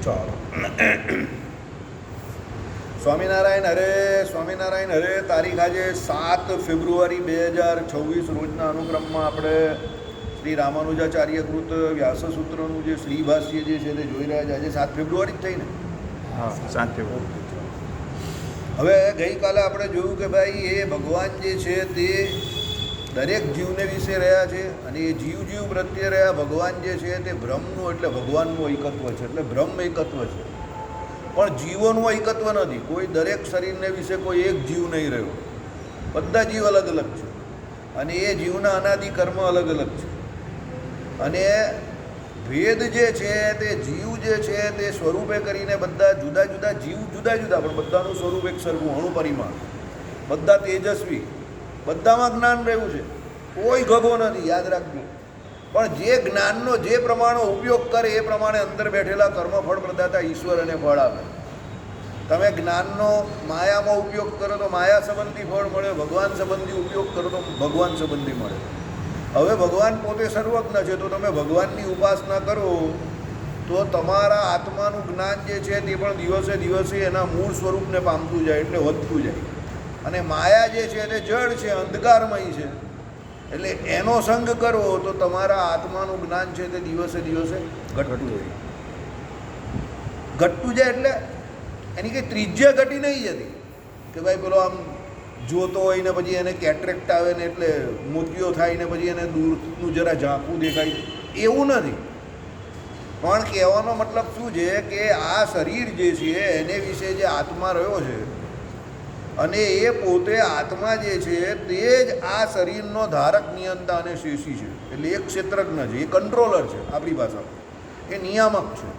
ચાલો. સ્વામિનારાયણ હરે. તારીખ આજે 7 ફેબ્રુઆરી 2026 રોજના અનુક્રમમાં આપણે શ્રી રામાનુજાચાર્યકૃત વ્યાસસૂત્રનું જે શ્રીભાષ્ય જે છે તે જોઈ રહ્યા છે. આજે 7 ફેબ્રુઆરી જ થઈ ને? હા, 7 ફેબ્રુઆરી. હવે ગઈકાલે આપણે જોયું કે ભાઈ એ ભગવાન જે છે તે દરેક જીવને વિશે રહ્યા છે અને એ જીવ પ્રત્યે રહ્યા ભગવાન જે છે તે બ્રહ્મનું એટલે ભગવાનનું એકત્વ છે, એટલે બ્રહ્મ એકત્વ છે. પણ જીવોનું એકત્વ નથી. કોઈ દરેક શરીરને વિશે કોઈ એક જીવ નહીં રહ્યો, બધા જીવ અલગ અલગ છે અને એ જીવના અનાદિ કર્મ અલગ અલગ છે. અને ભેદ જે છે તે જીવ જે છે તે સ્વરૂપે કરીને બધા જુદા જુદા જીવ જુદા જુદા, પણ બધાનું સ્વરૂપ એક સરખું, અણુપરિમાણ, બધા તેજસ્વી, બધામાં જ્ઞાન રહ્યું છે, કોઈ ગગો નથી, યાદ રાખજો. પણ જે જ્ઞાનનો જે પ્રમાણે ઉપયોગ કરે એ પ્રમાણે અંદર બેઠેલા કર્મફળ પ્રદાતા ઈશ્વર અને ફળ આપે. તમે જ્ઞાનનો માયામાં ઉપયોગ કરો તો માયા સંબંધી ફળ મળે, ભગવાન સંબંધી ઉપયોગ કરો તો ભગવાન સંબંધી મળે. હવે ભગવાન પોતે સર્વજ્ઞ છે, તો તમે ભગવાનની ઉપાસના કરો તો તમારા આત્માનું જ્ઞાન જે છે તે પણ દિવસે દિવસે એના મૂળ સ્વરૂપને પામતું જાય, એટલે વધતું જાય. અને માયા જે છે તે જળ છે, અંધકારમય છે, એટલે એનો સંગ કરો તો તમારા આત્માનું જ્ઞાન છે તે દિવસે દિવસે ઘટતું જાય. ઘટતું જાય એટલે એની કંઈ ત્રિજ્યા ઘટી નહીં જતી કે ભાઈ પેલો આમ જોતો હોય ને પછી એને કેટરેક્ટ આવે ને એટલે મોતિયો થાય ને પછી એને દૂરનું જરા ઝાંખું દેખાય, એવું નથી. પણ કહેવાનો મતલબ શું છે કે આ શરીર જે છે એને વિશે જે આત્મા રહ્યો છે અને એ પોતે આત્મા જે છે તે જ આ શરીરનો ધારક, નિયંતા અને શેષી છે. એટલે એક ક્ષેત્રજ્ઞ છે, એ કંટ્રોલર છે, આપણી ભાષામાં એ નિયામક છે.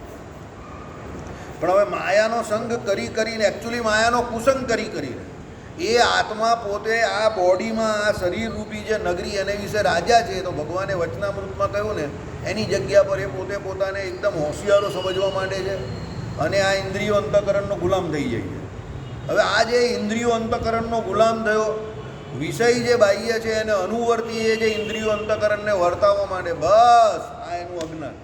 પણ હવે માયાનો સંગ કરી કરીને, એકચ્યુઅલી માયાનો કુસંગ કરી કરીને એ આત્મા પોતે આ બોડીમાં, આ શરીર રૂપી જે નગરી એને વિશે રાજા છે. તો ભગવાને વચનામૃતમાં કહ્યું ને, એની જગ્યા પર એ પોતે પોતાને એકદમ હોશિયારો સમજવા માંડે છે અને આ ઇન્દ્રિયો અંતઃકરણનો ગુલામ થઈ જાય છે. હવે આ જે ઇન્દ્રિયો અંતઃકરણનો ગુલામ થયો, વિષય જે બાહ્ય છે એને અનુવર્તી એ જે ઇન્દ્રિયો અંતઃકરણને વર્તાવવા માંડે, બસ આ એનું અજ્ઞાન.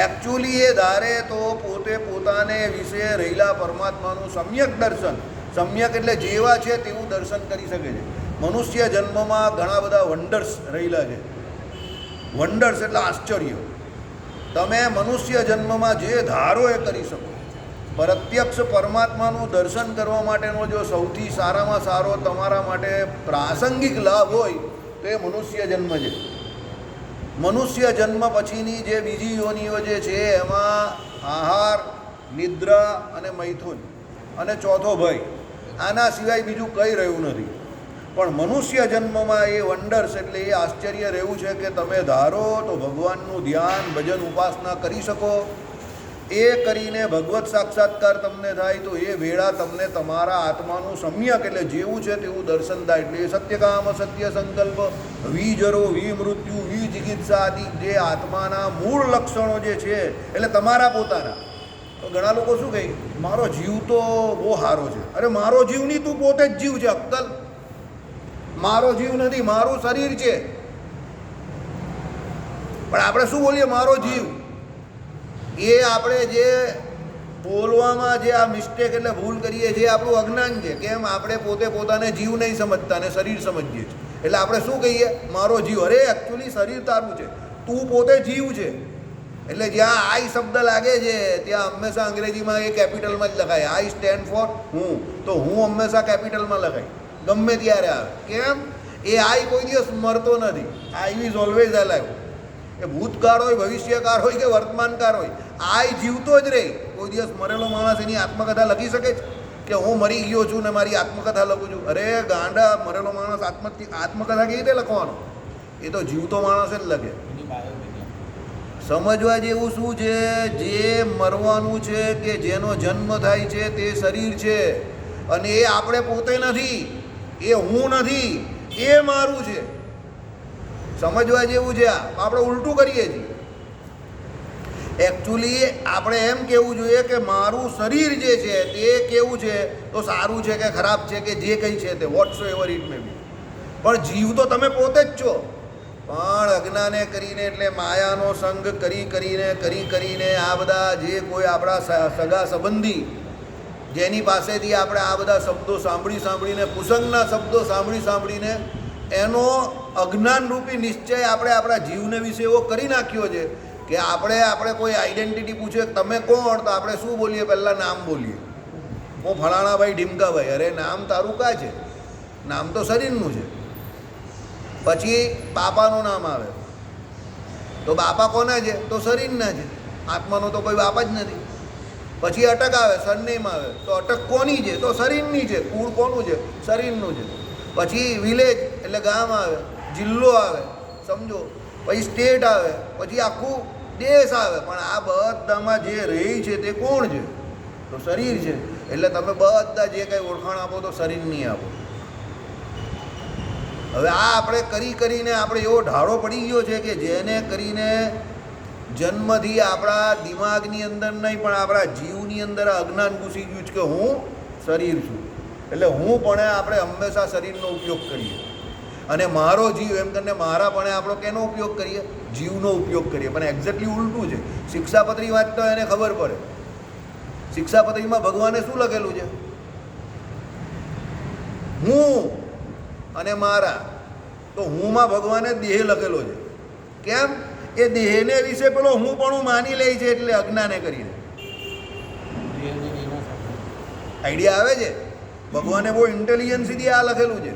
એકચ્યુઅલી એ ધારે તો પોતે પોતાને વિશે રહેલા પરમાત્માનું સમ્યક દર્શન, સમ્યક એટલે જેવા છે તેવું દર્શન કરી શકે છે. મનુષ્ય જન્મમાં ઘણા બધા વંડર્સ રહેલા છે. વંડર્સ એટલે આશ્ચર્ય. તમે મનુષ્ય જન્મમાં જે ધારો એ કરી શકો. પ્રત્યક્ષ પરમાત્માનું દર્શન કરવા માટેનો જો સૌથી સારામાં સારો તમારા માટે પ્રાસંગિક લાભ હોય તો એ મનુષ્ય જન્મ છે. મનુષ્ય જન્મ પછીની જે બીજી યોનિઓ જે છે એમાં આહાર, નિદ્રા અને મૈથુન અને ચોથો ભય, આના સિવાય બીજું કંઈ રહ્યું નથી. પણ મનુષ્ય જન્મમાં એ વંડર્સ એટલે એ આશ્ચર્ય રહ્યું છે કે તમે ધારો તો ભગવાનનું ધ્યાન, ભજન, ઉપાસના કરી શકો. એ કરીને ભગવત સાક્ષાત્કાર તમને થાય તો એ વેળા તમને તમારા આત્માનું સમ્યક એટલે જેવું છે તેવું દર્શન થાય. એટલે એ સત્યકામ, સત્ય સંકલ્પ, વિજરો, વિમૃત્યુ, વિચિકિત્સા આદિ જે આત્માના મૂળ લક્ષણો જે છે એટલે તમારા પોતાના. તો ઘણા લોકો શું કહે, મારો જીવ તો બહુ સારો છે. અરે મારો જીવ નહીં, તું પોતે જ જીવ છે અક્કલ. મારો જીવ નથી, મારું શરીર છે. પણ આપણે શું બોલીએ, મારો જીવ. એ આપણે જે બોલવામાં જે આ મિસ્ટેક એટલે ભૂલ કરીએ છીએ આપણું અજ્ઞાન છે. કેમ? આપણે પોતે પોતાને જીવ નહીં સમજતા અને શરીર સમજીએ છીએ. એટલે આપણે શું કહીએ, મારો જીવ. અરે એકચ્યુઅલી શરીર તારું છે, તું પોતે જીવ છે. એટલે જ્યાં આઈ શબ્દ લાગે છે ત્યાં હંમેશા અંગ્રેજીમાં એ કેપિટલમાં જ લખાય. આઈ સ્ટેન્ડ ફોર હું, તો હું હંમેશા કેપિટલમાં લખાય ગમે ત્યારે આવે. કેમ? એ આઈ કોઈ દિવસ મરતો નથી. I is always alive. એ ભૂતકાળ હોય, ભવિષ્યકાળ હોય કે વર્તમાનકાળ હોય, આઈ જીવતો જ રહે. કોઈ દિવસ મરેલો માણસ એની આત્મકથા લખી શકે છે કે હું મરી ગયો છું ને મારી આત્મકથા લખું છું? અરે ગાંડા, મરેલો માણસ આત્મકથા કેવી રીતે લખવાનો? એ તો જીવતો માણસ જ લખે. સમજવા જેવું શું છે, જે મરવાનું છે કે જેનો જન્મ થાય છે તે શરીર છે અને એ આપણે પોતે નથી, એ હું નથી, એ મારું છે. સમજવા જેવું છે. આપણે ઉલટું કરીએ છીએ. એકચ્યુઅલી આપણે એમ કહેવું જોઈએ કે મારું શરીર જે છે તે કેવું છે, તો સારું છે કે ખરાબ છે કે જે કંઈ છે તે વોટ્સો એવર ઇટ મે બી. પણ જીવ તો તમે પોતે જ છો. પણ અજ્ઞાને કરીને એટલે માયાનો સંગ કરીને આ બધા જે કોઈ આપણા સગા સંબંધી જેની પાસેથી આપણે આ બધા શબ્દો સાંભળીને કુસંગના શબ્દો સાંભળીને એનો અજ્ઞાનરૂપી નિશ્ચય આપણે આપણા જીવને વિશે એવો કરી નાખ્યો છે કે આપણે કોઈ આઈડેન્ટિટી પૂછે તમે કોણ, તો આપણે શું બોલીએ? પહેલાં નામ બોલીએ, હું ફલાણાભાઈ ઢીમકાભાઈ. અરે નામ તારું કાં છે? નામ તો શરીરનું છે. પછી બાપાનું નામ આવે તો બાપા કોના છે? તો શરીરના છે. આત્માનો તો કોઈ બાપા જ નથી. પછી અટક આવે, સરનેમ આવે તો અટક કોની છે? તો શરીરની છે. કુળ કોનું છે? શરીરનું છે. પછી વિલેજ એટલે ગામ આવે, જિલ્લો આવે, સમજો. પછી સ્ટેટ આવે, પછી આખું દેશ આવે. પણ આ બધામાં જે રહી છે તે કોણ છે? તો શરીર છે. એટલે તમે બધા જે કંઈ ઓળખાણ આપો તો શરીરની આપો. હવે આ આપણે કરીને આપણે એવો ઢાળો પડી ગયો છે કે જેને કરીને જન્મથી આપણા દિમાગની અંદર નહીં પણ આપણા જીવની અંદર અજ્ઞાન ઘૂસી ગયું છે કે હું શરીર છું. એટલે હું પણ આપણે હંમેશા શરીરનો ઉપયોગ કરીએ અને મારો જીવ એમ કરીને મારા પણ આપણો કેનો ઉપયોગ કરીએ? જીવનો ઉપયોગ કરીએ. પણ એક્ઝેક્ટલી ઉલટું છે. શિક્ષાપત્રી વાંચતો એને ખબર પડે. શિક્ષાપત્રીમાં ભગવાને શું લખેલું છે? હું અને મારા. તો હુંમાં ભગવાને દેહ લખેલો છે. કેમ? એ દેહને વિશે પેલો હું પણ માની લે છે એટલે અજ્ઞાને કરીને. આઈડિયા આવે છે? ભગવાને બહુ ઇન્ટેલિજન્સથી આ લખેલું છે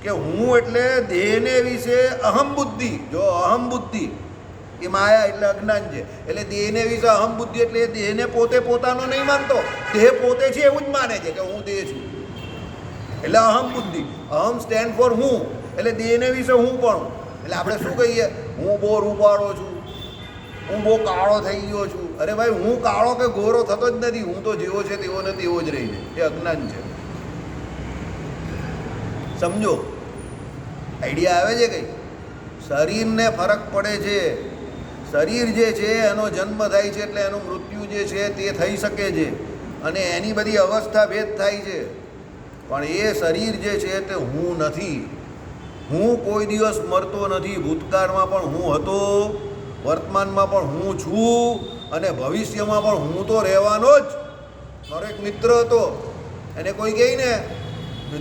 કે હું એટલે દેહને વિશે અહમ બુદ્ધિ. જો અહમ બુદ્ધિ એ માયા એટલે અજ્ઞાન છે. એટલે દેહને વિશે અહમ બુદ્ધિ એટલે એ દેહને પોતે પોતાનો નહીં માનતો, દેહ પોતે છે એવું જ માને છે કે હું દેહ છું. એટલે અહમ બુદ્ધિ. અહમ સ્ટેન્ડ ફોર હું. એટલે દેહને વિશે હું પણ. એટલે આપણે શું કહીએ? હું બહુ રૂપાળો છું, હું બહુ કાળો થઈ ગયો છું. અરે ભાઈ, હું કાળો કે ગોરો થતો જ નથી. હું તો જેવો છે તેવો ને તેવો જ રહી છે. એ અજ્ઞાન છે. સમજો? આઈડિયા આવે છે કંઈ? શરીરને ફરક પડે છે. શરીર જે છે એનો જન્મ થાય છે એટલે એનું મૃત્યુ જે છે તે થઈ શકે છે અને એની બધી અવસ્થા ભેદ થાય છે. પણ એ શરીર જે છે તે હું નથી. હું કોઈ દિવસ મરતો નથી. ભૂતકાળમાં પણ હું હતો, વર્તમાનમાં પણ હું છું અને ભવિષ્યમાં પણ હું તો રહેવાનો જ. મારો એક મિત્ર હતો, એને કોઈ કહે ને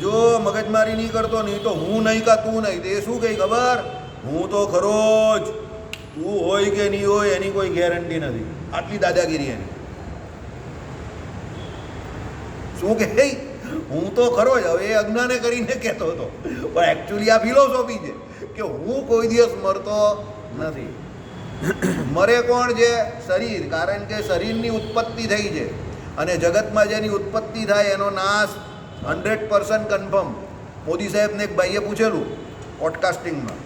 જો મગજમારી નહીં કરતો નહીં તો હું નહીં કા તું નહીં. તો એ શું કહે ખબર? હું તો ખરો જ. તું હોય કે નહીં હોય એની કોઈ ગેરંટી નથી. આટલી દાદાગીરી એની. શું કહે? હું તો ખરો જ. હવે એ અજ્ઞાને કરીને કહેતો હતો પણ એકચ્યુઅલી આ ફિલોસોફી છે કે હું કોઈ દિવસ મરતો નથી. મરે કોણ છે? શરીર. કારણ કે શરીરની ઉત્પત્તિ થઈ છે અને જગતમાં જેની ઉત્પત્તિ થાય એનો નાશ 100% કન્ફર્મ. મોદી સાહેબને એક ભાઈએ પૂછેલું પોડકાસ્ટિંગમાં,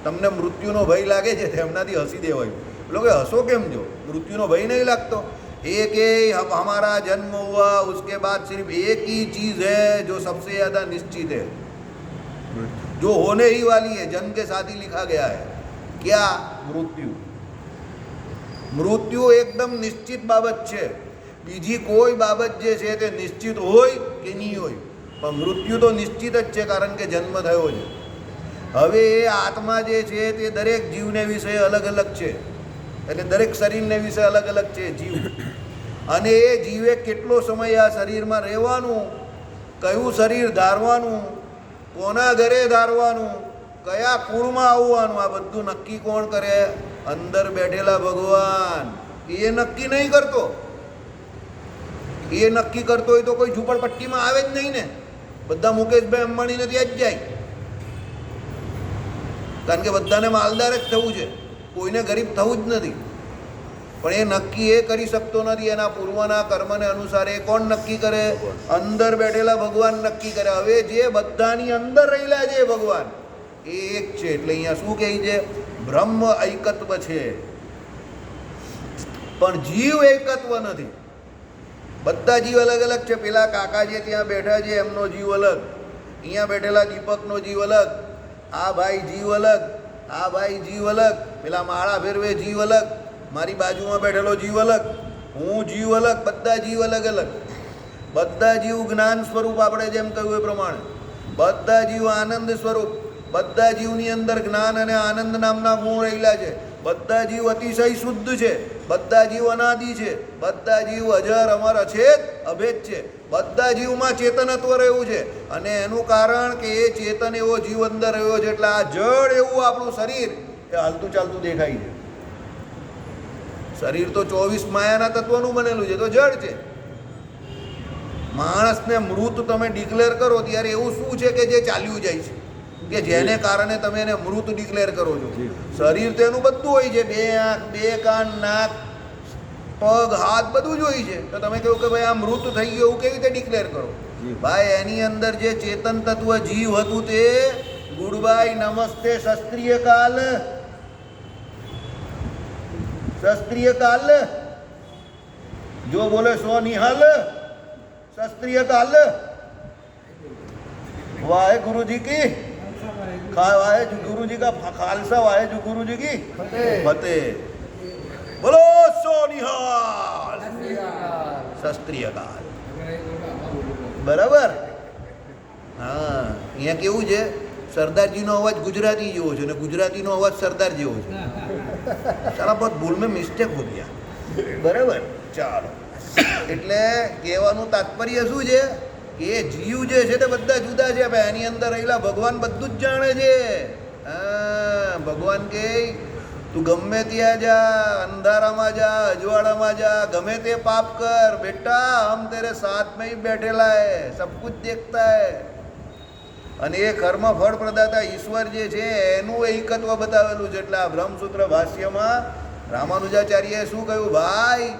તમને મૃત્યુનો ભય લાગે છે? તેમનાથી હસી દેવાયું. પેલો કે હસો કેમ જો? મૃત્યુનો ભય નહીં લાગતો? एक हमारा जन्म हुआ उसके बाद सिर्फ एक ही चीज़ है जो सबसे ज़्यादा निश्चित है, जो होने ही वाली है, जन्म के साथ ही लिखा गया है. क्या? मृत्यु. मृत्यु एकदम निश्चित बाबत છે. બીજી કોઈ બાબત જે છે તે નિશ્ચિત હોય કે નહીં હોય, પણ મૃત્યુ તો નિશ્ચિત જ છે કારણ કે જન્મ થયો છે. હવે એ આત્મા જે છે તે દરેક જીવને વિશે અલગ અલગ છે. એટલે દરેક શરીરને વિશે અલગ અલગ છે જીવ. અને એ જીવે કેટલો સમય આ શરીરમાં રહેવાનું, કયું શરીર ધારવાનું, કોના ઘરે ધારવાનું, કયા કુળમાં આવવાનું, આ બધું નક્કી કોણ કરે? અંદર બેઠેલા ભગવાન. એ નક્કી નહીં કરતો. એ નક્કી કરતો હોય તો કોઈ ઝૂંપડપટ્ટીમાં આવે જ નહીં ને. બધા મુકેશભાઈ અંબાણીને ત્યાં જ જાય કારણ કે બધાને માલદાર જ થવું છે, કોઈને ગરીબ થવું જ નથી. પણ એ નક્કી એ કરી શકતો નથી. એના પૂર્વના કર્મને અનુસાર એ કોણ નક્કી કરે? અંદર બેઠેલા ભગવાન નક્કી કરે. હવે જે બધાની અંદર રહેલા છે ભગવાન એ એક છે. એટલે અહીંયા શું કહે છે? બ્રહ્મ એકત્વ છે પણ જીવ એકત્વ નથી. બધા જીવ અલગ અલગ છે. પેલા કાકા જે ત્યાં બેઠા છે એમનો જીવ અલગ, અહીંયા બેઠેલા દીપકનો જીવ અલગ, આ ભાઈ જીવ અલગ, આ ભાઈ જીવ અલગ, પેલા માળા ફેરવે જીવ અલગ, મારી બાજુમાં બેઠેલો જીવ અલગ, હું જીવ અલગ. બધા જીવ અલગ અલગ. બધા જીવ જ્ઞાન સ્વરૂપ, આપણે જેમ કહ્યું એ પ્રમાણે બધા જીવ આનંદ સ્વરૂપ. બધા જીવની અંદર જ્ઞાન અને આનંદ નામના ગુણ રહેલા છે. બધા જીવ અતિશય શુદ્ધ છે, બધા જીવ અનાદિ છે, બધા જીવ અજર અમર અછેદ અભેદ છે, બધા જીવમાં ચેતનત્વ રહ્યું છે. અને એનું કારણ કે એ ચેતન એવો જીવ અંદર રહ્યો છે, એટલે આ જડ એવું આપણું શરીર એ હાલતું ચાલતું દેખાય છે. શરીર તો 24 માયાના તત્વનું બનેલું છે, તો જડ છે. માણસને મૃત તમે ડિક્લેર કરો ત્યારે એવું શું છે કે જે ચાલ્યું જાય છે, કે જેને કારણે તમે એને મૃત ડિક્લેર કરો છો? શરીર તો એનું બધું હોય છે, 2 આંખ, 2 કાન, નાક, પગ, હાથ બધું જ હોય છે. તો તમે કહો કે ભાઈ આ મૃત થઈ ગયું, એવું કેવી રીતે ડિક્લેર કરો? ભાઈ એની અંદર જે ચેતન તત્વ જીવ હતું તે ગુડબાઈ નમસ્તે શસ્ત્રીય કાલ, શસ્ત્રીય કાલ જો બોલે સો નિહાલ, शस्त्रीय काल, वाहे गुरु जी की वाहे गुरु जी का खालसा, वाहे जो गुरु जी की फतेह, बोलो सोनिहाल शस्त्रीय काल. बराबर. હા, અહીંયા કેવું છે, સરદારજીનો અવાજ ગુજરાતી જેવો છે ને ગુજરાતીનો અવાજ સરદાર જેવો છે. સાલા બહુ ભૂલ મેં મિસ્ટેક હો ગયા. બરાબર. ચાલો, એટલે કહેવાનું તાત્પર્ય શું છે કે જીવ જે છે તે બધા જુદા છે. ભાઈ એની અંદર રહેલા ભગવાન બધું જ જાણે છે. હા, ભગવાન કે તું ગમે ત્યાં જા, અંધારામાં જા, અજવાળામાં જા, ગમે તે પાપ કર બેટા, હમ તેરે સાથ में ही बैठेला है, सब कुछ देखता है. અને એ કર્મ ફળ પ્રદાતા ઈશ્વર જે છે એનું એકત્વ બતાવેલું છે. એટલે આ બ્રહ્મસૂત્ર ભાષ્યમાં રામાનુજાચાર્યએ શું કહ્યું? ભાઈ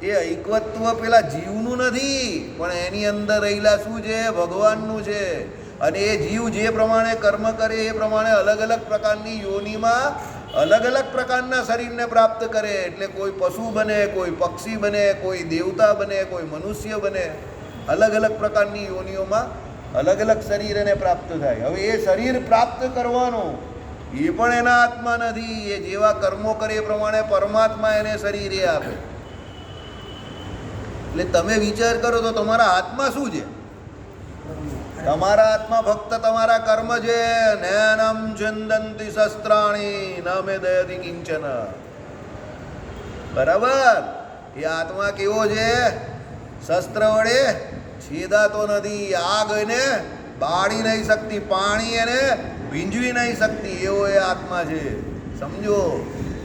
એ ઐકવત્વ પેલા જીવનું નથી, પણ એની અંદર રહેલા શું છે? ભગવાનનું છે. અને એ જીવ જે પ્રમાણે કર્મ કરે એ પ્રમાણે અલગ અલગ પ્રકારની યોનિમાં અલગ અલગ પ્રકારના શરીરને પ્રાપ્ત કરે. એટલે કોઈ પશુ બને, કોઈ પક્ષી બને, કોઈ દેવતા બને, કોઈ મનુષ્ય બને. અલગ અલગ પ્રકારની યોનિઓમાં અલગ અલગ શરીર એને પ્રાપ્ત થાય. હવે એ શરીર પ્રાપ્ત કરવાનું એ પણ એના આત્મા નથી. એ જેવા કર્મો કરે એ પ્રમાણે પરમાત્મા એને શરીર એ આપે. એટલે તમે વિચાર કરો તો તમારા હાથમાં શું છે? તમારા હાથમાં ફક્ત તમારા કર્મ છે. નૈનમ ચંદંતિ શસ્ત્રાણી ન મે દયતિ કિંચન. બરાબર. એ આત્મા કેવો છે? શસ્ત્ર વડે છેદાતો નથી. આગ એને બાળી નહીં શકતી, પાણી એને ભીંજવી નહીં શકતી, એવો એ આત્મા છે. સમજો.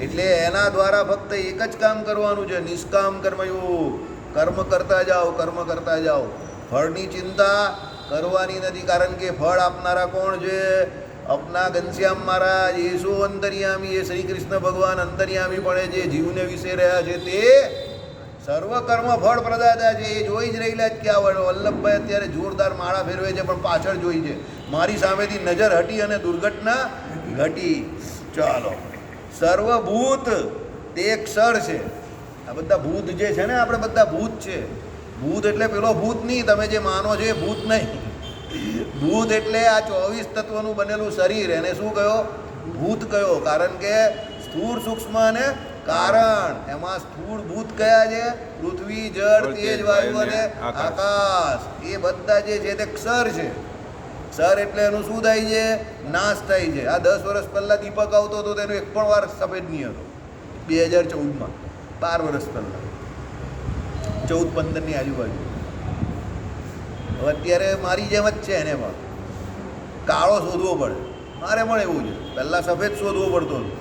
એટલે એના દ્વારા ફક્ત એક જ કામ કરવાનું છે, નિષ્કામ કર્મયોગ. કર્મ કરતા જાઓ, કર્મ કરતા જાઓ. ફળની ચિંતા કરવાની નથી, કારણ કે ફળ આપનારા કોણ છે? અપના ઘનશ્યામ મહારાજ, યેશુ અંતર્યામી. એ શ્રી કૃષ્ણ ભગવાન અંતર્યામી પણ જે જીવને વિશે રહ્યા છે તે સર્વ કર્મ ફળ પ્રદાતા છે. એ જોઈ જ રહેલા જ. ક્યાં વલ્લભભાઈ અત્યારે જોરદાર માળા ફેરવે છે, પણ પાછળ જોઈ છે. મારી સામેથી નજર હટી અને દુર્ઘટના ઘટી. ચાલો, સર્વભૂત તે ક્ષર છે. આ બધા ભૂત જે છે ને, આપણે બધા ભૂત છે. ભૂત એટલે પેલો ભૂત નહીં, તમે જે માનો છો એ ભૂત નહીં. ભૂત એટલે આ 24 તત્વનું બનેલું શરીર, એને શું કયો? ભૂત કયો. કારણ કે સ્થૂળ, સૂક્ષ્મ અને કારણ. એમાં સ્થૂળ ભૂત કયા છે? પૃથ્વી, જળ, તેજ, વાયુ અને આકાશ. એ બધા જે છે તે ક્ષર છે. ક્ષર એટલે એનું શું થાય છે? નાશ થાય છે. આ 10 વર્ષ પહેલાં દીપક આવતો હતો તેનો એક પણ વાર સફેદ નહીં હતો. 2014માં, 12 વર્ષ પહેલાં, 14-15ની આજુબાજુ. હવે અત્યારે મારી જેમ જ છે. એને પણ કાળો શોધવો પડે. મારે પણ એવું છે. પહેલાં સફેદ શોધવો પડતો હતો.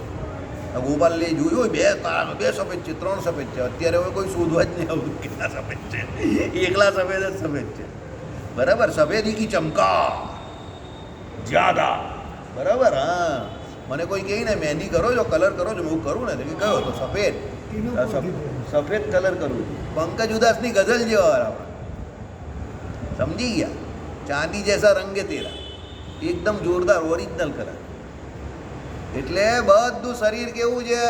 ગોપાલ લે જોયું હોય, 2 કાળા, 2 સફેદ છે, 3 સફેદ છે. અત્યારે હવે કોઈ શોધવા જ નહીં આવતું કેટલા સફેદ છે. એકલા સફેદ જ સફેદ છે. બરાબર. સફેદી કી ચમકા જ્યાદા. બરાબર. હા, મને કોઈ કહે ને મહેંદી કરો છો, કલર કરો છો, હું કરું ને તો કે કયો? તો સફેદ. સફેદ કલર કરું. પંકજ ઉદાસની ગઝલ જેવા આપણે સમજી ગયા. ચાંદી જૈસા રંગે તેરા, એકદમ જોરદાર ઓરિજિનલ કલર. એટલે બધું શરીર કેવું છે?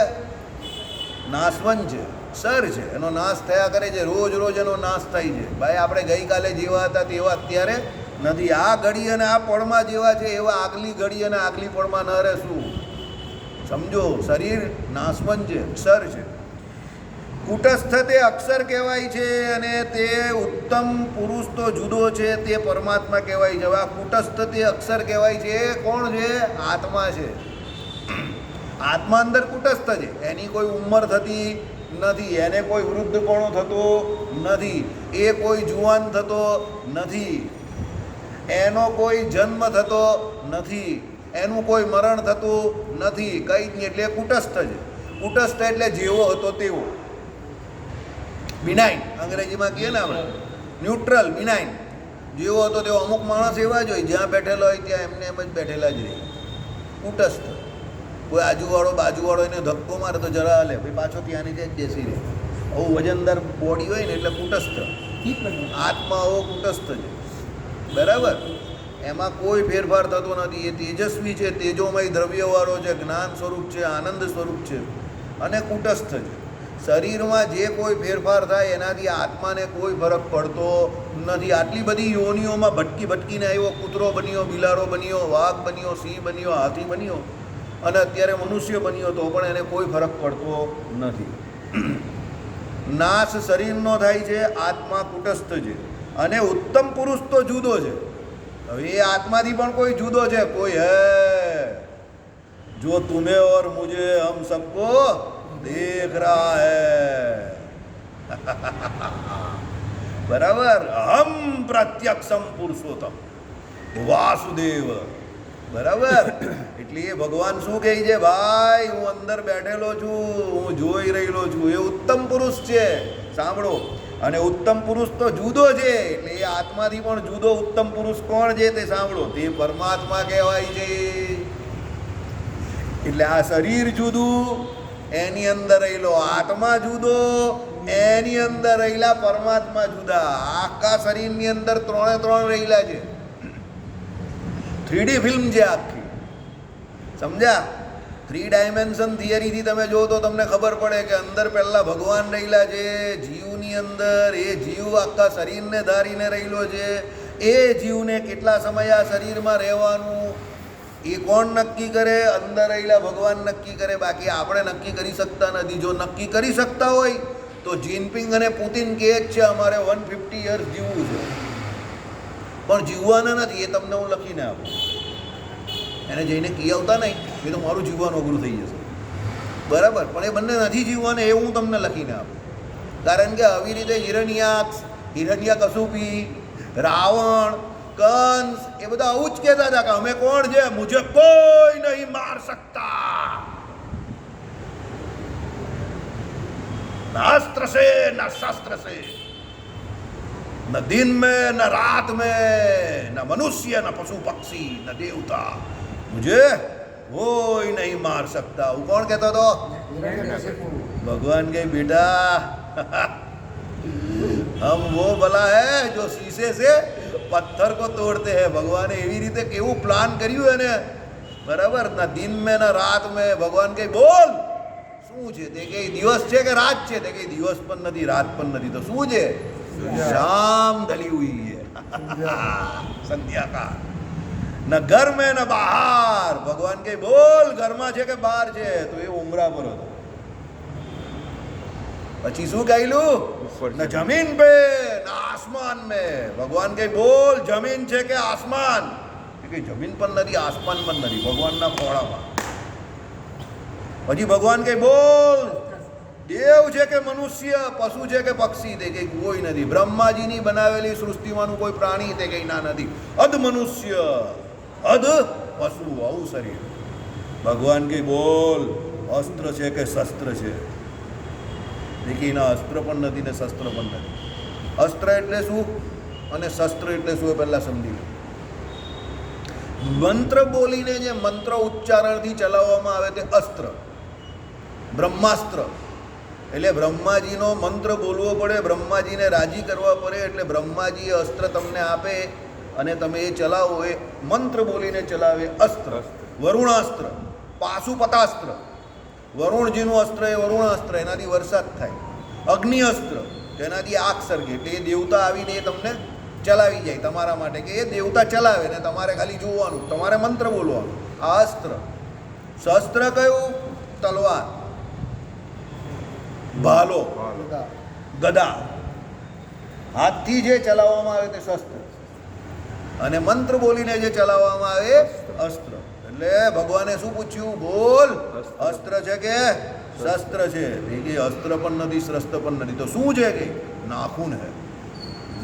નાશવંત છે, સર છે. એનો નાશ થયા કરે છે. રોજ રોજ એનો નાશ થાય છે. ભાઈ આપણે ગઈકાલે જેવા હતા તેવા અત્યારે નથી. આ ઘડી અને આ પળમાં જેવા છે એવા આગલી ઘડી અને આગલી પળમાં ન રહેશું. સમજો. શરીર નાશવંત છે, સર છે. કુટસ્થ તે અક્ષર કહેવાય છે અને તે ઉત્તમ પુરુષ તો જુદો છે તે પરમાત્મા કહેવાય છે. હવે આ કુટસ્થ તે અક્ષર કહેવાય છે એ કોણ છે? આત્મા છે. આત્મા અંદર કુટસ્થ છે, એની કોઈ ઉંમર થતી નથી, એને કોઈ વૃદ્ધપણો થતો નથી, એ કોઈ જુવાન થતો નથી, એનો કોઈ જન્મ થતો નથી, એનું કોઈ મરણ થતું નથી, કંઈ જ નહીં. એટલે કુટસ્થ છે. કુટસ્થ એટલે જેવો હતો તેવો, બિનાઇન અંગ્રેજીમાં કહીએ ને આપણે, ન્યુટ્રલ, બિનાઇન, જેવો હતો તેવો. અમુક માણસ એવા જ હોય જ્યાં બેઠેલો હોય ત્યાં એમને એમ જ બેઠેલા જ રહે, કુટસ્થ. કોઈ આજુવાળો બાજુવાળો એને ધક્કો મારે તો જરા હાલે, ભાઈ પાછો ત્યાંની ત્યાં જ બેસી રહે. આવું વજનદાર બોડી હોય ને એટલે કુટસ્થ. આત્મા આવો કુટસ્થ છે, બરાબર. એમાં કોઈ ફેરફાર થતો નથી. એ તેજસ્વી છે, તેજોમય દ્રવ્યવાળો છે, જ્ઞાન સ્વરૂપ છે, આનંદ સ્વરૂપ છે અને કુટસ્થ છે. શરીરમાં જે કોઈ ફેરફાર થાય એનાથી આત્માને કોઈ ફરક પડતો નથી. આટલી બધી યોનિઓમાં ભટકીને આવ્યો, કૂતરો બન્યો, બિલાડો બન્યો, વાઘ બન્યો, સિંહ બન્યો, હાથી બન્યો અને અત્યારે મનુષ્ય બન્યો તો પણ એને કોઈ ફરક પડતો નથી. નાશ શરીરનો થાય છે, આત્મા કુટસ્થ છે અને ઉત્તમ પુરુષ તો જુદો છે. હવે એ આત્માથી પણ કોઈ જુદો છે, કોઈ હૈ જો તુમ્हें और मुझे हम सबको देख रहा है. બરાબર. હમ પ્રત્યક્ષમ પુરુષોત્તમ વાસુદેવ. બરાબર. એટલે એ ભગવાન શું કહે છે? ભાઈ હું અંદર બેઠેલો છું, હું જોઈ રહેલો છું. એ ઉત્તમ પુરુષ છે, સાંભળો. અને ઉત્તમ પુરુષ તો જુદો છે, એટલે એ આત્માથી પણ જુદો ઉત્તમ પુરુષ કોણ છે તે સાંભળો, તે પરમાત્મા કહેવાય છે. એટલે આ શરીર જુદું, એની અંદર રહેલો આત્મા જુદો, એની અંદર રહેલા પરમાત્મા જુદા. આખા શરીરની અંદર ત્રણે ત્રણ રહેલા છે. 3D ફિલ્મ છે આખી, સમજ્યા? 3 ડાયમેન્શન થિયરીથી તમે જો તો તમને ખબર પડે કે અંદર પહેલાં ભગવાન રહેલા છે જીવની અંદર. એ જીવ આખા શરીરને ધારીને રહેલો છે. એ જીવને કેટલા સમય આ શરીરમાં રહેવાનું એ કોણ નક્કી કરે? અંદર રહેલા ભગવાન નક્કી કરે. બાકી આપણે નક્કી કરી શકતા નથી. જો નક્કી કરી શકતા હોય તો જિનપિંગ અને પુતિન કહે જ છે અમારે 150 યર્સ જીવવું છે, પણ જીવવાના નથી. એ તમને હું લખીને આપું. એને જઈને કહી આવતા નહીં એ તો મારું જીવવાનું અઘરું થઈ જશે, બરાબર. પણ એ બંને નથી જીવવાના, એ હું તમને લખીને આપું. કારણ કે આવી રીતે હિરણ્યકશુપી, રાવણ, કંસ એ બધા આવું જ કહેતા હતા કે અમે કોણ છે? મુझे કોઈ નહીં માર सकता, न अस्त्र से न शस्त्र से, न दिन में न रात में, न मनुष्य न पशु पक्षी न देवता, मुझे कोई नहीं मार सकता. वो कौन कहता तो? भगवान के बेटा हम वो भला है जो शीशे से પથ્થર કો તોડતે હૈ. ભગવાને એવી રીતે કેવું પ્લાન કર્યું એને, બરાબર. ના દિન મેં ના રાત મેં. ભગવાન કઈ બોલ શું છે? તે કઈ દિવસ છે કે રાત છે? તે કઈ દિવસ પણ નથી, રાત પણ નથી. તો શું છે? શામ ઢલી હુઈ હૈ, સંધ્યાકાળ. ન ઘર મેં ન બહાર. ભગવાન કઈ બોલ ઘરમાં છે કે બહાર છે? તો એ ઉમરા પર હતો. પછી શું કહેલું? ન જમીન पे न आसमान में. ભગવાન કઈ બોલ જમીન છે કે આસમાન? કે જમીન પણ નથી, આસમાન પણ નથી, ભગવાનના ખોળામાં. પછી ભગવાન કઈ બોલ દેવ છે કે મનુષ્ય, પશુ છે કે પક્ષી? તે કઈ કોઈ નથી. બ્રહ્માજીની બનાવેલી સૃષ્ટિમાંનું કોઈ પ્રાણી? તે કઈ ના નથી. અધ મનુષ્ય, અધ પશુ, આવું શરીર. ભગવાન કઈ બોલ અસ્ત્ર છે કે શસ્ત્ર છે? એના અસ્ત્ર પણ નથી ને શસ્ત્ર પણ નથી. અસ્ત્ર એટલે શું અને શસ્ત્ર એટલે શું એ પહેલાં સમજી લો. મંત્ર બોલીને જે મંત્ર ઉચ્ચારણથી ચલાવવામાં આવે તે અસ્ત્ર, બ્રહ્માસ્ત્ર. એટલે બ્રહ્માજીનો મંત્ર બોલવો પડે, બ્રહ્માજીને રાજી કરવા પડે, એટલે બ્રહ્માજી અસ્ત્ર તમને આપે અને તમે એ ચલાવો. એ મંત્ર બોલીને ચલાવે અસ્ત્ર. વરુણાસ્ત્ર, પાશુપતાસ્ત્ર. વરુણજીનું અસ્ત્ર એ વરુણાસ્ત્ર, એનાથી વરસાદ થાય. અગ્નિ અસ્ત્ર, તેનાથી આગ સળગે. એટલે એ દેવતા આવીને એ તમને ચલાવી જાય તમારા માટે, કે એ દેવતા ચલાવે ને તમારે ખાલી જોવાનું, તમારે મંત્ર બોલવાનું. આ અસ્ત્ર. શસ્ત્ર કયું? તલવાર, ભાલો. ગદા, હાથથી જે ચલાવવામાં આવે તે શસ્ત્ર, અને મંત્ર બોલીને જે ચલાવવામાં આવે અસ્ત્ર. એટલે ભગવાને શું પૂછ્યું? બોલ, અસ્ત્ર છે કે શસ્ત્ર છે? એ કે અસ્ત્ર પણ નથી, શસ્ત્ર પણ નથી. તો શું છે કે નાખૂન હે.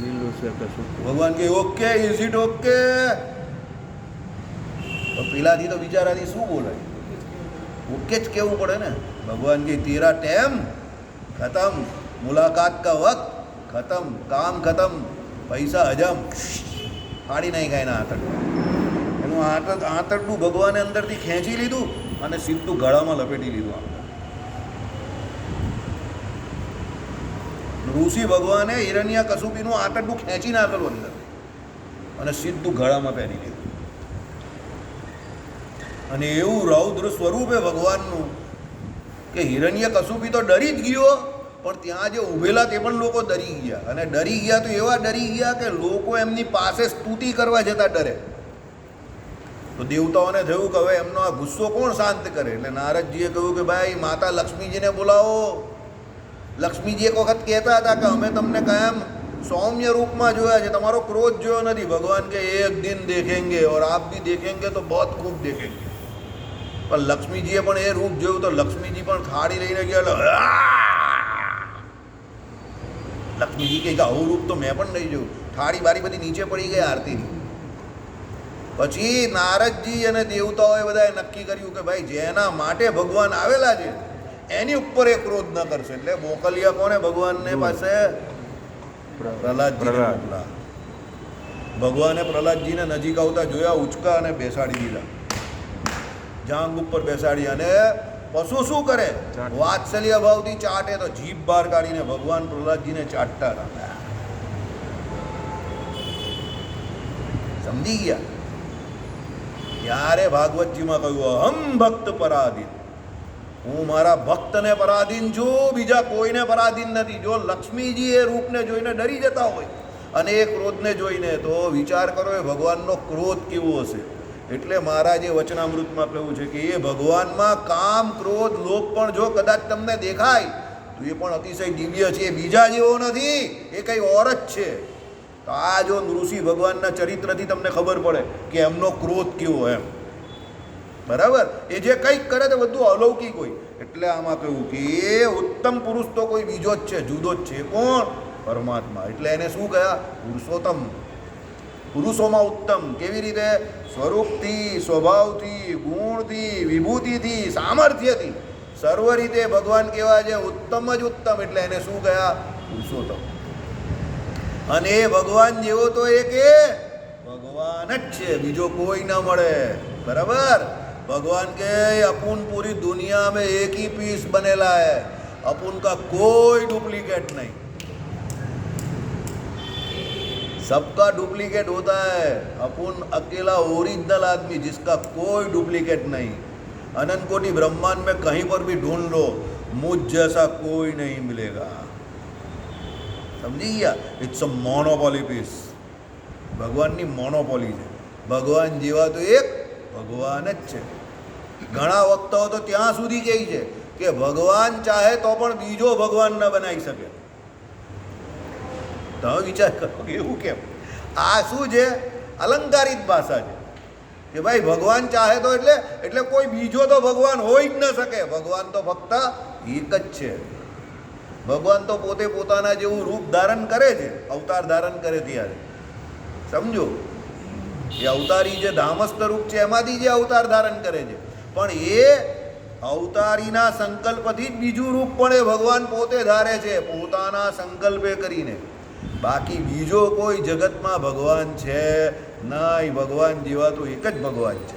લીલું છે કે શું? ભગવાન કે ઓકે, ઇઝ ઇટ ઓકે? તો પેલાથી તો બિચારાથી શું બોલાય? ઓકે જ કેવું પડે ને. ભગવાન કે તેરા ટેમ ખતમ, મુલાકાત કા વક્ત ખતમ, કામ ખતમ, પૈસા હજમ. ફાડી નાખ્યા એના આંતરડું. એનું આંતરડું ભગવાને અંદરથી ખેંચી લીધું અને સીધું ગળામાં લપેટી લીધું. આમ ઋષિ ભગવાને હિરણ્ય કશુપીનું આંતરડું ખેંચી નાખેલું અંદર અને સીધું ગળામાં પહેરી લીધું. અને એવું રૌદ્ર સ્વરૂપે ભગવાનનું કે હિરણ્ય કશુપી તો ડરી જ ગયો, પણ ત્યાં જે ઊભેલા તે પણ લોકો ડરી ગયા. અને ડરી ગયા તો એવા ડરી ગયા કે લોકો એમની પાસે સ્તુતિ કરવા જતા ડરે. તો દેવતાઓને થયું કે હવે એમનો આ ગુસ્સો કોણ શાંત કરે? એટલે નારદજીએ કહ્યું કે ભાઈ માતા લક્ષ્મીજીને બોલાવો. લક્ષ્મીજી એક વખત કહેતા હતા કે અમે તમને કાયમ સૌમ્ય રૂપમાં જોયા છે, તમારો ક્રોધ જોયો નથી. ભગવાન કે એક દિન દેખેંગે ઓર આપ ભી દેખેંગે તો બહુ ખૂબ દેખેંગે. પણ લક્ષ્મીજીએ પણ એ રૂપ જોયું તો લક્ષ્મીજી પણ થાળી લઈને ગયા એટલે લક્ષ્મીજી કહે કે આવું રૂપ તો મેં પણ નહીં જોયું. થાળી બારી બધી નીચે પડી ગઈ આરતીની. પછી નારદજી અને દેવતાઓએ બધાએ નક્કી કર્યું કે ભાઈ જેના માટે ભગવાન આવેલા છે એની ઉપર એ ક્રોધ ન કરશે. એટલે મોકલ્યા કોને ભગવાનને પાસે? પ્રહલાદજી. ભગવાને પ્રહલાદજીને નજીક આવતા જોયા, ઉચકા અને બેસાડી દીધા, જાંગ ઉપર બેસાડી. અને પશુ શું કરે? વાત્સલ્ય ભાવથી ચાટે તો જીભ બહાર કાઢીને ભગવાન પ્રહલાદજીને ચાટતા હતા. સમજી ગયા? ત્યારે ભાગવતજીમાં કહ્યું અહમ ભક્ત પરાધીન, હું મારા ભક્તને પરાધીન છું, બીજા કોઈને પરાધીન નથી. જો લક્ષ્મીજી એ રૂપને જોઈને ડરી જતા હોય અને એ ક્રોધને જોઈને, તો વિચાર કરો એ ભગવાનનો ક્રોધ કેવો હશે. એટલે મહારાજે વચનામૃતમાં કહ્યું છે કે એ ભગવાનમાં કામ, ક્રોધ, લોભ પણ જો કદાચ તમને દેખાય તો એ પણ અતિશય દિવ્ય છે, એ બીજા જેવો નથી, એ કંઈ ઓર જ છે. તો આ જો ઋષિ ભગવાનના ચરિત્રથી તમને ખબર પડે કે એમનો ક્રોધ કેવો એમ. બરાબર? એ જે કંઈક કરે તો બધું અલૌકિક હોય. એટલે આમાં કહ્યું કે એ ઉત્તમ પુરુષ તો કોઈ બીજો જ છે, જુદો જ છે. કોણ? પરમાત્મા. એટલે એને શું કહ્યા? પુરુષોત્તમ. પુરુષોમાં ઉત્તમ. કેવી રીતે? સ્વરૂપથી, સ્વભાવથી, ગુણથી, વિભૂતિથી, સામર્થ્યથી, સર્વ રીતે ભગવાન કેવા છે? ઉત્તમ જ ઉત્તમ. એટલે એને શું કહ્યા? પુરુષોત્તમ. અને એ ભગવાન જેવો તો એક એ ભગવાન જ છે, બીજો કોઈ ન મળે. બરાબર? भगवान के अपुन पूरी दुनिया में एक ही पीस बनेला है, अपुन का कोई डुप्लीकेट नहीं, सबका डुप्लीकेट होता है, अपुन अकेला ओरिजिनल आदमी जिसका कोई डुप्लीकेट नहीं. अनंत कोटि ब्रह्मांड में कहीं पर भी ढूंढ लो, मुझ जैसा कोई नहीं मिलेगा. समझी गया? It's a monopoly piece. ભગવાનની મોનોપોલી છે. ભગવાન જેવા તો એક ભગવાન જ છે. ઘણા વક્તાઓ તો ત્યાં સુધી કહે છે કે ભગવાન ચાહે તો પણ બીજો ભગવાન ન બનાવી શકે. તમે વિચાર કરો કે એવું કેમ? આ શું છે? અલંકારિત ભાષા છે કે ભાઈ ભગવાન ચાહે તો એટલે કોઈ બીજો તો ભગવાન હોઈ જ ન શકે. ભગવાન તો ફક્ત એક જ છે. ભગવાન તો પોતે પોતાના જેવું રૂપ ધારણ કરે છે, અવતાર ધારણ કરે ત્યારે. સમજો? એ અવતારી જે ધામસ્થ રૂપ છે એમાંથી જે અવતાર ધારણ કરે છે, પણ એ અવતારીના સંકલ્પથી જ બીજું રૂપ પણ એ ભગવાન પોતે ધારે છે, પોતાના સંકલ્પે કરીને. બાકી બીજો કોઈ જગતમાં ભગવાન છે નહીં. ભગવાન જેવા તો એક જ ભગવાન છે.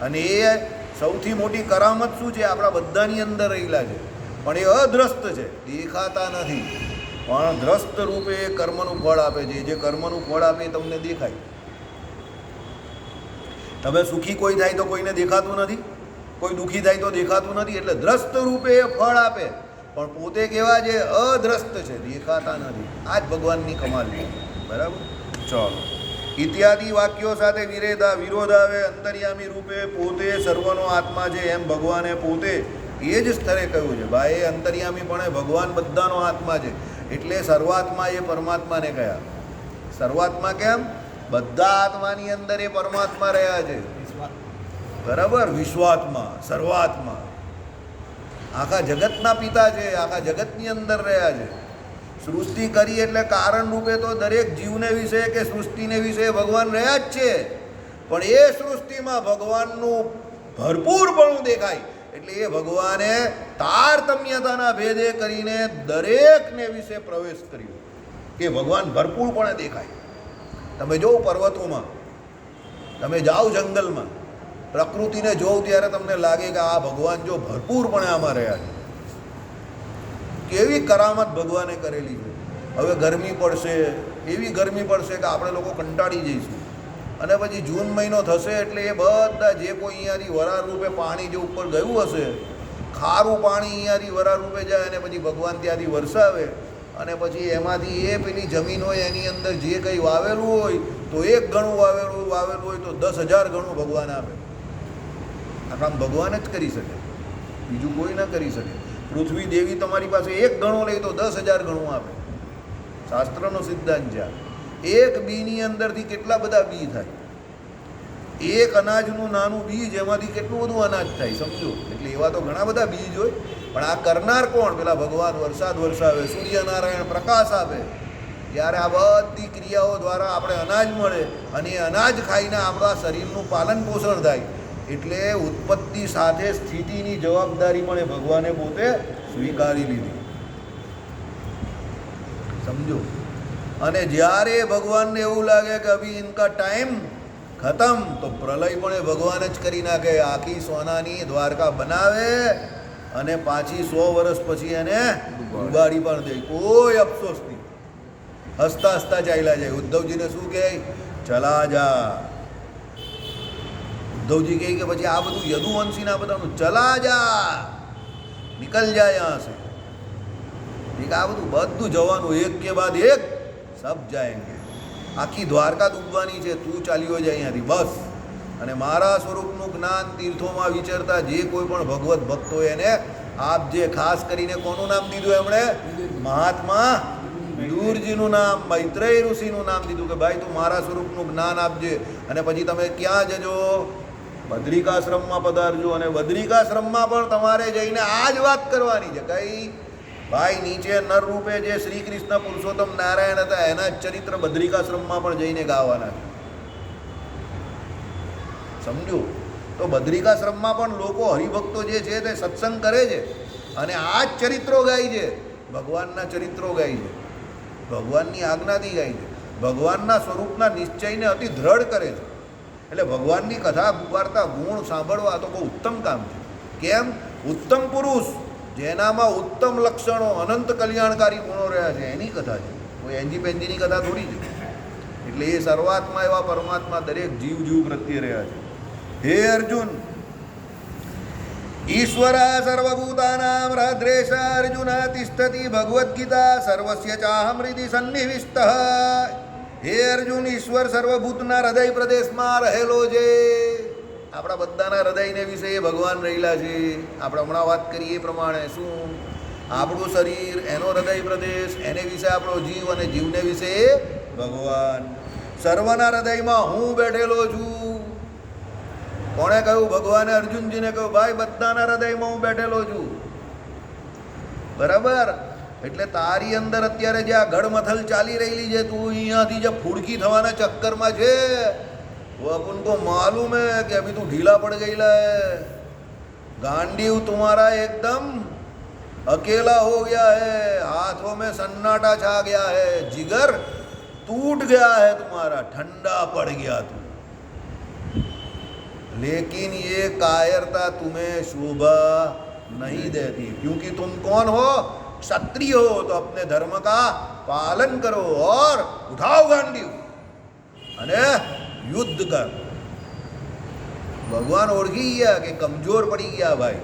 અને એ સૌથી મોટી કરામત શું છે? આપણા બધાની અંદર રહેલા છે, પણ એ અદ્રષ્ટ છે, દેખાતા નથી. પણ દ્રષ્ટ રૂપે એ કર્મનું ફળ આપે છે. જે કર્મનું ફળ આપે એ તમને દેખાય. તમે સુખી કોઈ થાય તો કોઈને દેખાતું નથી, કોઈ દુઃખી થાય તો દેખાતું નથી. એટલે દ્રષ્ટ રૂપે એ ફળ આપે, પણ પોતે કેવા છે? અદ્રષ્ટ છે, દેખાતા નથી. આ જ ભગવાનની કમાલ છે. બરાબર? ચલો, ઇત્યાદિ વાક્યો સાથે વિરોધ આવે. અંતર્યામી રૂપે પોતે સર્વનો આત્મા છે એમ ભગવાને પોતે એ જ સ્તરે કહ્યું છે ભાઈ. અંતર્યામી પણ ભગવાન બધાનો આત્મા છે, એટલે સર્વાત્મા એ પરમાત્માને કહ્યા. સર્વાત્મા કેમ? બધા આત્માની અંદર એ પરમાત્મા રહ્યા છે, બરાબર. વિશ્વાત્મા, સર્વાત્મા આખા જગતના પિતા છે, આખા જગતની અંદર રહ્યા છે. સૃષ્ટિ કરી એટલે કારણ રૂપે તો દરેક જીવને વિશે કે સૃષ્ટિને વિશે ભગવાન રહ્યા જ છે, પણ એ સૃષ્ટિમાં ભગવાનનું ભરપૂરપણું દેખાય એટલે એ ભગવાને તારતમ્યતાના ભેદે કરીને દરેકને વિશે પ્રવેશ કર્યો કે ભગવાન ભરપૂરપણે દેખાય. તમે જોવો પર્વતોમાં, તમે જાઓ જંગલમાં, પ્રકૃતિને જોવ ત્યારે તમને લાગે કે આ ભગવાન જો ભરપૂરપણે આમાં રહ્યા છે. કેવી કરામત ભગવાને કરેલી છે. હવે ગરમી પડશે, એવી ગરમી પડશે કે આપણે લોકો કંટાળી જઈશું, અને પછી જૂન મહિનો થશે એટલે એ બધા જે કોઈ અહીંયાથી વરાળ રૂપે પાણી જે ઉપર ગયું હશે, ખારું પાણી અહીંયાથી વરાળ રૂપે જાય અને પછી ભગવાન ત્યાંથી વરસાવે, અને પછી એમાંથી એ પેલી જમીન હોય એની અંદર જે કંઈ વાવેલું હોય તો 1 ગણું વાવેલું હોય તો 10,000 ગણું ભગવાન આપે. આ કામ ભગવાન જ કરી શકે, બીજું કોઈ ના કરી શકે. પૃથ્વી દેવી તમારી પાસે 1 ગણો લે તો 10,000 ગણું આપે. શાસ્ત્રનો સિદ્ધાંત છે. એક બીની અંદરથી કેટલા બધા બી થાય. એક અનાજનું નાનું બીજ એમાંથી કેટલું બધું અનાજ થાય, સમજો. એટલે એવા તો ઘણા બધા બીજ હોય, પણ આ કરનાર કોણ? પેલા ભગવાન વરસાદ વરસાવે, સૂર્યનારાયણ પ્રકાશ આપે, ત્યારે આ બધી ક્રિયાઓ દ્વારા આપણે અનાજ મળે, અને એ અનાજ ખાઈને આપણા શરીરનું પાલન પોષણ થાય. એટલે ઉત્પત્તિ સાથે સ્થિતિની જવાબદારી પણ એ ભગવાને પોતે સ્વીકારી લીધી, સમજો. અને જ્યારે ભગવાનને એવું લાગે કે અભી ઇનકા ટાઈમ ખતમ, તો પ્રલય પણ એ ભગવાન જ કરી નાખે. આખી સોનાની દ્વારકા બનાવે અને પાછી 100 વર્ષ પછી એને ઉગાડી પણ દે, કોઈ અફસોસ નહીં. હસતા હસતા ચાલ્યા જાય. ઉદ્ધવજીને શું કહે? ચલા જા. ઉદ્ધવજી કહે કે પછી આ બધું યદુવંશીના બધાનું ચલા જા, નિકલ જાય યહાં સે. આ બધું જવાનું, એક કે બાદ એક સબ જાયેંગે. આખી દ્વારકા ડૂબવાની છે, તું ચાલ્યો જાય અહીંયાથી બસ. અને મારા સ્વરૂપનું જ્ઞાન તીર્થોમાં વિચરતા જે કોઈ પણ ભગવત ભક્તો એને આપજે. ખાસ કરીને કોનું નામ દીધું એમણે? મહાત્મા વિદુરજીનું નામ, મૈત્રેય ઋષિનું નામ દીધું કે ભાઈ તું મારા સ્વરૂપનું જ્ઞાન આપજે. અને પછી તમે ક્યાં જજો? બદ્રિકાશ્રમમાં પધારજો. અને બદ્રિકાશ્રમમાં પણ તમારે જઈને આ જ વાત કરવાની છે. કઈ? ભાઈ નીચે નર રૂપે જે શ્રી કૃષ્ણ પુરુષોત્તમ નારાયણ હતા એના જ ચરિત્ર બદ્રિકાશ્રમમાં પણ જઈને ગાવાના છે, સમજો. તો બદ્રિકાશ્રમમાં પણ લોકો હરિભક્તો જે છે તે સત્સંગ કરે છે અને આ જ ચરિત્રો ગાય છે, ભગવાનના ચરિત્રો ગાય છે, ભગવાનની આજ્ઞાથી ગાય છે, ભગવાનના સ્વરૂપના નિશ્ચયને અતિ દ્રઢ કરે છે. એટલે ભગવાનની કથા વાર્તા ગુણ સાંભળવા તો બહુ ઉત્તમ કામ છે. કેમ? ઉત્તમ પુરુષ જેનામાં ઉત્તમ લક્ષણો, અનંત કલ્યાણકારી ગુણો રહ્યા છે એની કથા છે, કોઈ એંજી પેંજીની કથા થોડી છે. એટલે એ સર્વાત્મા એવા પરમાત્મા દરેક જીવ પ્રત્યે રહ્યા છે. હે અર્જુન, ઈશ્વર સર્વભૂતાનાં હૃદ્રેશ અર્જુન તિષ્ઠતિ ભગવદ્ ગીતા સર્વસ્ય ચાહમ હૃદિ સન્નિવિષ્ટઃ. હે અર્જુન, ઈશ્વર સર્વભૂતના હૃદય પ્રદેશમાં રહેલો છે. આપણા બધાના હૃદયને વિશે ભગવાન રહેલા છે. આપણે હમણાં વાત કરીએ એ પ્રમાણે શું? આપણું શરીર એનો હૃદય પ્રદેશ, એને વિશે આપણો જીવ, અને જીવને વિશે ભગવાન. સર્વના હૃદયમાં હું બેઠેલો છું. કોણે કહ્યું? ભગવાને અર્જુનજીને કહ્યું ભાઈ બધાના હૃદયમાં હું બેઠેલો છું, બરાબર. એટલે તારી અંદર અત્યારે જે આ ગડમથલ ચાલી રહેલી છે, તું અહીંયાથી જે ફૂડકી થવાના ચક્કરમાં છે, वो अपन को मालूम है कि अभी तू ढीला पड़ गईला है. गांडीव तुम्हारा एकदम अकेला हो गया है, हाथों में सन्नाटा छा गया है, जिगर टूट गया है तुम्हारा, ठंडा पड़ गया तू. लेकिन ये कायरता तुम्हें शोभा नहीं देती, क्योंकि तुम कौन हो? क्षत्रिय हो. तो अपने धर्म का पालन करो और उठाओ गांडीव અને યુદ્ધ કર. ભગવાન ઓળખી ગયા કે કમજોર પડી ગયા ભાઈ.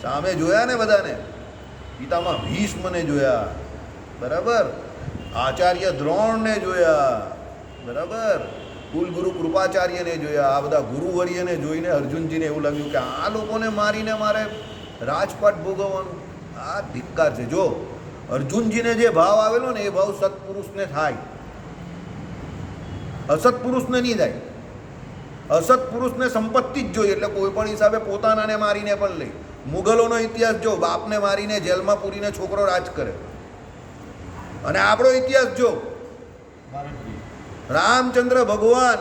સામે જોયા ને બધાને. ગીતામાં ભીષ્મને જોયા, બરાબર, આચાર્ય દ્રોણને જોયા, બરાબર, કુલગુરુ કૃપાચાર્યને જોયા. આ બધા ગુરુવર્યને જોઈને અર્જુનજીને એવું લાગ્યું કે આ લોકોને મારીને મારે રાજપાટ ભોગવવાનું આ ધિક્કાર છે. જો અર્જુનજીને જે ભાવ આવેલો ને એ ભાવ સત્પુરુષને થાય, અસત્પુરુષને નહીં થાય. અસત્પુરુષને સંપત્તિ જ જોઈએ, એટલે કોઈ પણ હિસાબે પોતાનાને મારીને પણ લે. મુગલોનો ઇતિહાસ જો, બાપને મારીને જેલમાં પૂરીને છોકરો રાજ કરે. અને આપણો ઇતિહાસ જો, રામચંદ્ર ભગવાન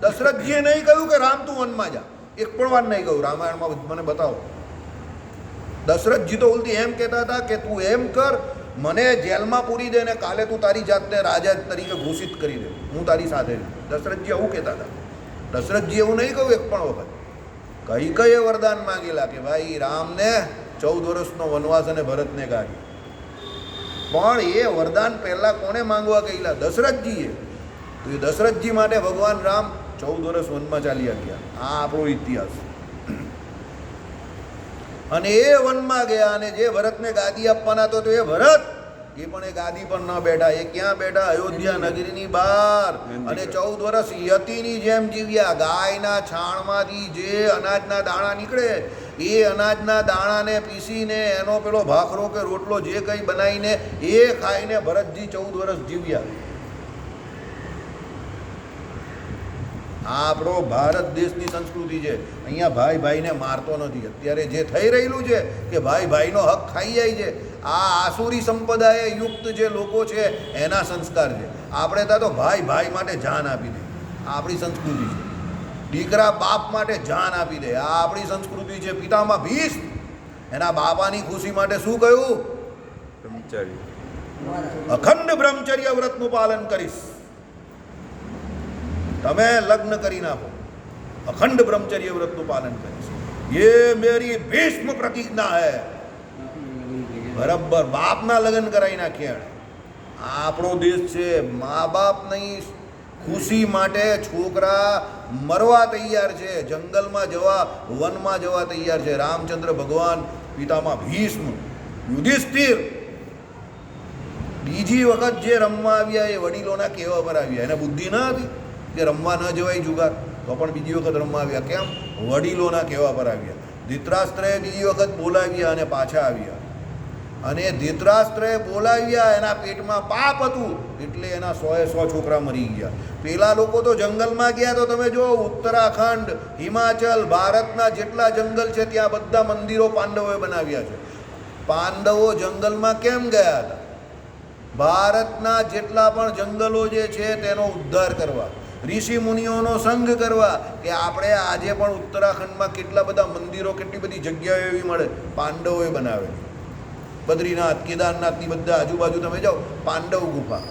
દશરથજીએ નહીં કહ્યું કે રામ તું વનમાં જા, એક પણ વાર નહીં કહ્યું. રામાયણમાં મને બતાવો. દશરથજી તો ઉલટી એમ કહેતા હતા કે તું એમ કર, મને જેલમાં પૂરી દે ને કાલે તું તારી જાતને રાજા તરીકે ઘોષિત કરી દે, હું તારી સાથે છું. દશરથજી આવું કહેતા હતા. દશરથજી એવું નહીં કહ્યું એક પણ વખત. કઈ વરદાન માંગેલા કે ભાઈ રામને 14 વર્ષનો વનવાસ અને ભરતને કાઢી. પણ એ વરદાન પહેલાં કોણે માંગવા ગયેલા? દશરથજીએ. તો એ દશરથજી માટે ભગવાન રામ 14 વર્ષ વનમાં ચાલ્યા ગયા. આ આપણો ઇતિહાસ. અને એ વનમાં ગયા અને જે ભરતને ગાદી આપવાના હતો તો એ ભરત એ પણ એ ગાદી પર ન બેઠા. એ ક્યાં બેઠા? અયોધ્યા નગરીની બહાર. અને 14 વર્ષ યતિની જેમ જીવ્યા. ગાયના છાણમાંથી જે અનાજના દાણા નીકળે એ અનાજના દાણાને પીસીને એનો પેલો ભાખરો કે રોટલો જે કંઈ બનાવીને એ ખાઈને ભરતજી 14 વર્ષ જીવ્યા. આ આપણો ભારત દેશની સંસ્કૃતિ છે. અહીંયા ભાઈ ભાઈને મારતો નથી. અત્યારે જે થઈ રહેલું છે કે ભાઈ ભાઈનો હક ખાઈ જાય છે, આ આસુરી સંપ્રદાય યુક્ત જે લોકો છે એના સંસ્કાર છે. આપણે ત્યાં તો ભાઈ ભાઈ માટે જાન આપી દે, આ આપણી સંસ્કૃતિ છે. દીકરા બાપ માટે જાન આપી દે, આ આપણી સંસ્કૃતિ છે. પિતામાં ભીષ્મ એના બાપાની ખુશી માટે શું કહ્યું? બ્રહ્મચારી. અખંડ બ્રહ્મચર્ય વ્રતનું પાલન કરીશ. તમે લગ્ન કરી નાખો, અખંડ બ્રહ્મચર્ય વ્રતનું પાલન કરીશ. ये मेरी भीष्म प्रतिज्ञा है. બરાબર બાપના લગ્ન કરાવી નાખ્યા. આ આપણો દેશ છે. મા બાપ નહીં, ખુશી માટે છોકરા મરવા તૈયાર છે, જંગલમાં જવા, વનમાં જવા તૈયાર છે. રામચંદ્ર ભગવાન, પિતામાં ભીષ્મ, યુધિષ્ઠિર બીજી વખત જે રમવા આવ્યા એ વડીલોના કહેવા પર આવ્યા. એને બુદ્ધિ ન હતી કે રમવા ન જવાય જુગાર, તો પણ બીજી વખત રમવા આવ્યા. કેમ? વડીલોના કહેવા પર આવ્યા. ધૃતરાષ્ટ્રએ બીજી વખત બોલાવ્યા અને પાછા આવ્યા. અને ધૃતરાષ્ટ્રએ બોલાવ્યા, એના પેટમાં પાપ હતું એટલે એના 100 છોકરા મરી ગયા. પેલા લોકો તો જંગલમાં ગયા. તો તમે જો ઉત્તરાખંડ, હિમાચલ, ભારતના જેટલા જંગલ છે ત્યાં બધા મંદિરો પાંડવોએ બનાવ્યા છે. પાંડવો જંગલમાં કેમ ગયા હતા? ભારતના જેટલા પણ જંગલો જે છે તેનો ઉદ્ધાર કરવા, ઋષિ મુનિઓનો સંગ કરવા. કે આપણે આજે પણ ઉત્તરાખંડમાં કેટલા બધા મંદિરો, કેટલી બધી જગ્યાઓ એવી મળે પાંડવોએ બનાવેલી. બદ્રીનાથ, કેદારનાથની બધા આજુબાજુ તમે જાઓ, પાંડવ ગુફા,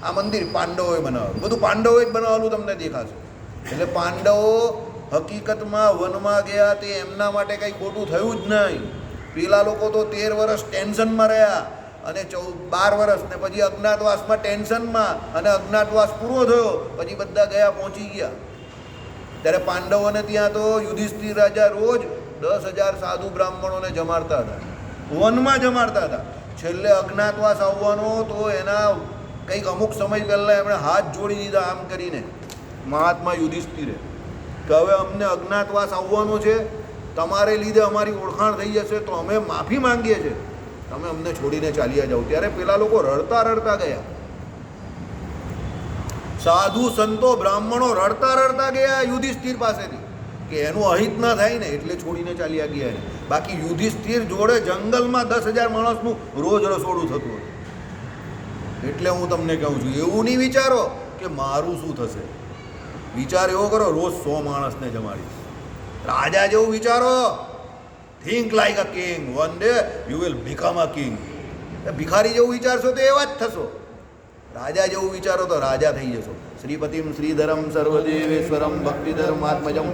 આ મંદિર પાંડવોએ બનાવેલું. બધું પાંડવોએ જ બનાવેલું તમને દેખાશે. એટલે પાંડવો હકીકતમાં વનમાં ગયા તે એમના માટે કંઈ ખોટું થયું જ નહીં. પેલા લોકો તો 13 વર્ષ ટેન્શનમાં રહ્યા અને 12 વર્ષ ને પછી અજ્ઞાતવાસમાં ટેન્શનમાં, અને અજ્ઞાતવાસ પૂરો થયો પછી બધા ગયા, પહોંચી ગયા. ત્યારે પાંડવોને ત્યાં તો યુધિષ્ઠિર રાજા રોજ 10,000 સાધુ બ્રાહ્મણોને જમાડતા હતા, વનમાં જમાડતા હતા. છેલ્લે અજ્ઞાતવાસ આવવાનો તો એના કંઈક અમુક સમય પહેલાં એમણે હાથ જોડી દીધા આમ કરીને મહાત્મા યુધિષ્ઠિરે કે હવે અમને અજ્ઞાતવાસ આવવાનો છે, તમારે લીધે અમારી ઓળખાણ થઈ જશે તો અમે માફી માંગીએ છીએ, તમે અમને છોડીને ચાલ્યા જાઓ. ત્યારે પેલા લોકો રડતા રડતા ગયા. સાધુ સંતો બ્રાહ્મણો રડતા ગયા યુધિષ્ઠિર પાસેથી કે એનું અહિત ના થાય ને એટલે છોડીને ચાલ્યા ગયા. બાકી યુધિષ્ઠિર જોડે જંગલમાં 10,000 માણસનું રોજ રસોડું થતું હતું. એટલે હું તમને કહું છું, એવું નહીં વિચારો કે મારું શું થશે. વિચાર એવો કરો, રોજ 100 માણસને જમાડીશ. રાજા જેવું વિચારો. Think like a king, one day you will become a king. ભિખારી જેવું વિચારશો તો એવા જ થશો. રાજા જેવું વિચારો તો રાજા થઈ જશો. શ્રીપતિમ શ્રીધરમ સર્વદેવેશ્વરમ ભક્તિધર્માત્મજમ